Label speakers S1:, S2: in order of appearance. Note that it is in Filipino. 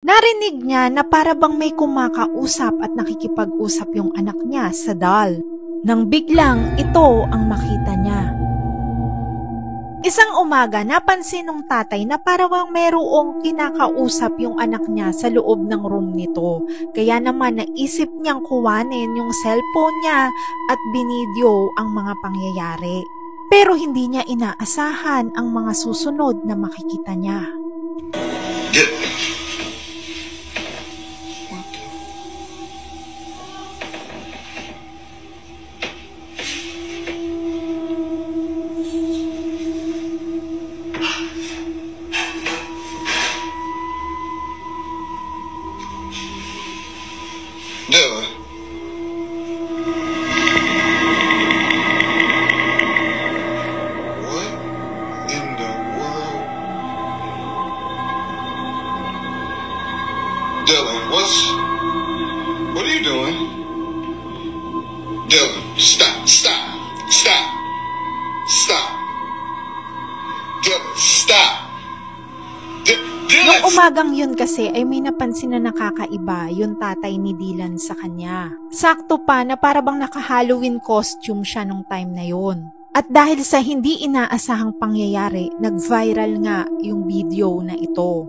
S1: Narinig niya na para bang may kumakausap at nakikipag-usap yung anak niya sa doll. Nang biglang ito ang makita niya. Isang umaga, napansin ng tatay na para bang mayroong kinakausap yung anak niya sa loob ng room nito. Kaya naman naisip niyang kuwanin yung cellphone niya at binidyo ang mga pangyayari. Pero hindi niya inaasahan ang mga susunod na makikita niya.
S2: Dylan. What in the world? Dylan, what are you doing? Dylan, stop. Dylan, stop.
S1: Noong umagang yun kasi ay may napansin na nakakaiba yung tatay ni Dylan sa kanya. Sakto pa na para bang naka-Halloween costume siya nung time na yun. At dahil sa hindi inaasahang pangyayari, nag-viral nga yung video na ito.